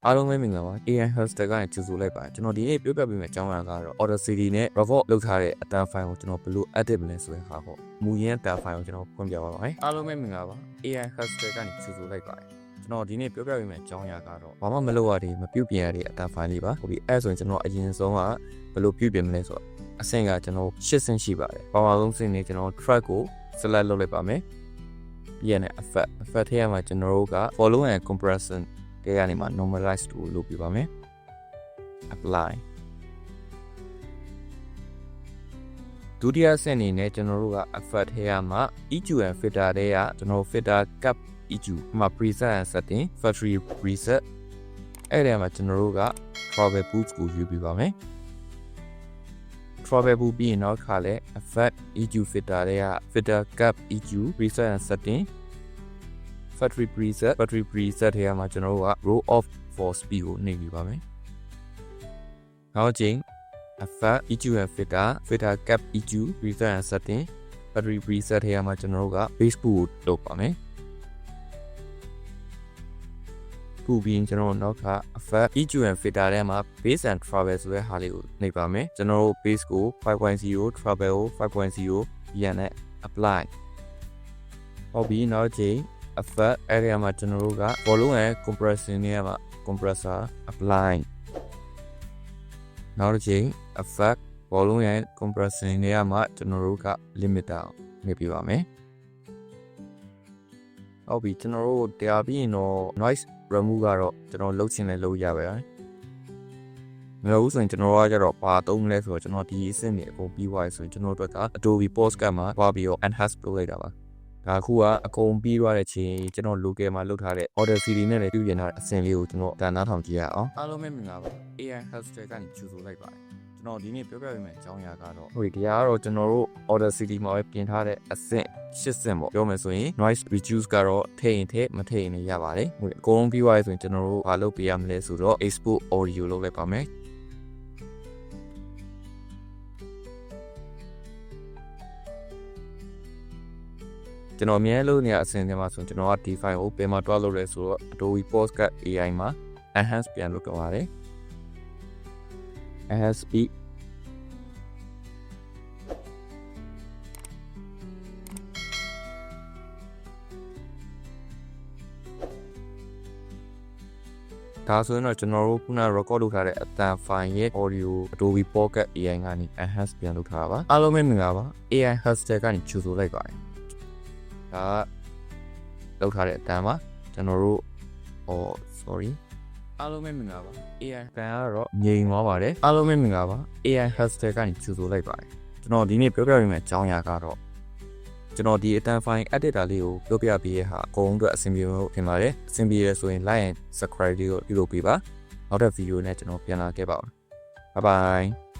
အားလုံးပဲမင်္ဂလာပါ AI Hoster ကနေကြိုဆိုလိုက်ပါကျွန်တော်ဒီနေ့ပြောပြပေးမယ့်အကြောင်းအရာကတော့ Audacity နဲ့ record လုပ်ထားတဲ့အတန်း file ကိုကျွန်တော်ဘယ်လို edit မလဲဆိုတဲ့ဟာပေါ့မူရင်းအတန်း file ကိုကျွန်တော်ဖွင့်ပြပါမယ်အားလုံးပဲမင်္ဂလာပါ AI Hoster ကနေကြိုဆိုလိုက်ပါတယ်ကျွန်တော်ဒီနေ့ပြောပြပေးမယ့်အကြောင်းအရာကတော့ဘာမှမလုပ်ရသေးမပြုတ်ပြင်ရတဲ့အတန်း file လေးပါဟုတ်ပြီအဲ့ဆိုရင်ကျွန်တော်အရင်ဆုံးကဘယ်လိုပြုတ်ပြင်မလဲဆိုတော့အဆင့်ကကျွန်တော်8ဆင့်ရှိပါတယ်ပထမဆုံးဆင့်နေကျွန်တော် track ကို select လုပ်လိုက်ပါမယ်ပြီးရင် effect ထဲမှာကျွန်တော်တို့က follow and compression တဲကနေမှာ normalize ကိုလုပ်ပြပါမယ် apply ဒုတိယဆင့်အနေနဲ့ကျွန်တော်တို့က effect ထဲမှာ EQ and filter တဲကကျွန်တော် filter cap EQ မှာ preset and setting factory preset အဲ့ဒီမှာကျွန်တော်တို့က travel boost ကိုယူပြပါမယ် travel boost ပြီးရင်နောက်ခါလဲ effect EQ filter တဲက filter cap EQ preset and setting factory preset ထဲမှာကျွန်တော်တို့က roll off for speed ကိုနှိပ်ပြပါမယ်။နောက်ချိန် effect EQ and filter cap EQ preset and setting factory preset ထဲမှာကျွန်တော်တို့က bass boost ကိုလုပ်ပါမယ်။ခုပြီးရင်ကျွန်တော်တို့နောက်က effect EQ and filter ထဲမှာ bass and treble ဆိုတဲ့ဟာလေးကိုနှိပ်ပါမယ်။ကျွန်တော်တို့ bass ကို 5.0 treble ကို 5.0 ပြန်နဲ့ apply ဟုတ်ပြီနောက်ချိန်effect area မှာကျွန်တော်တို့က volume and compression နဲ့မှာ compressor apply နောက်တစ်ချိန် effect volume and compression နဲ့မှာကျွန်တော်တို့က limiter နေပြပါမယ်ဟုတ်ပြီကျွန်တော်တို့တရားပြီးရင်တော့ noise remove ကတော့ကျွန်တော်လုပ်ချင်လဲလုပ်ရပါမယ်မလို့ဆိုရင်ကျွန်တော်ကကြတော့ဘာသုံးလဲဆိုတော့ကျွန်တော်ဒီအဆင့်တွေအကုန်ပြီးသွားပြီဆိုရင်ကျွန်တော်တို့က Adobe Postcard မှာသွားပြီးတော့ enhance လုပ်လိုက်တာပါဒါခုကအကုန်ပြီးသွားတဲ့ချိန်ကျွန်တော် local မှာလုပ်ထားတဲ့ Audacity နဲ့လည်းပြုပြင်ထားတဲ့အဆင့်လေးကိုကျွန်တော်တန်နားထောင်ကြည့်ရအောင်အားလုံးပဲမင်္ဂလာပါ AI Hoster ကနေကြိုဆိုလိုက်ပါတယ်ကျွန်တော်ဒီနေ့ပြောပြပေးမယ့်အကြောင်းအရာကတော့ဟိုဒီကတော့ကျွန်တော်တို့ Audacity မှာပဲပြင်ထားတဲ့အဆင့်8ဆင့်ပေါ့ပြောမယ်ဆိုရင် noise reduce ကတော့ထည့်ရင်ထည့်မထည့်ရင်လည်းရပါတယ်ဟိုအကုန်လုံးပြီးသွားပြီဆိုရင်ကျွန်တော်တို့ဘာလုပ်ပေးရမလဲဆိုတော့ export audio လုပ်လိုက်ပါမယ်ကျွန်တော်အမြဲလို့နေရအဆင်ထဲမှာဆိုကျွန်တော်က D file ကိုဘယ်မှာတွားလို့လဲဆိုတော့ Adobe Postcard AI မှာ enhance ပြန်လုပ်တော့ပါတယ် enhance speed ဒါဆိုရင်တော့ကျွန်တော်တို့ခုန record လုပ်ထားတဲ့အတန် file ရဲ့ audio Adobe Postcard AI ကနေ enhance ပြန်လုပ်ထားတာပါအားလုံးပဲမင်္ဂလာပါ AI Hoster ကနေကြိုဆိုလိုက်ပါတယ်ဒါလောက်ထားတဲ့အတန်းပါကျွန်တော်တို့sorry အားလုံးပဲမင်္ဂလာပါ AI ကန်ကတော့ငြိမ်သွားပါတယ်အားလုံးပဲမင်္ဂလာပါ AI Hoster ကနေကြိုဆိုလိုက်ပါတယ်ကျွန်တော်ဒီနေ့ပြောပြပေးမယ့်အကြောင်းအရာကတော့ကျွန်တော်ဒီအတန်း file editor လေးကိုပြောပြပေးရဟာအကုန်အတွက်အဆင်ပြေလို့ထင်ပါတယ်အဆင်ပြေရဆိုရင် like and subscribe လေးကိုပြုလုပ်ပေးပါနောက်တဲ့ video နဲ့ကျွန်တော်ပြန်လာခဲ့ပါဦး bye bye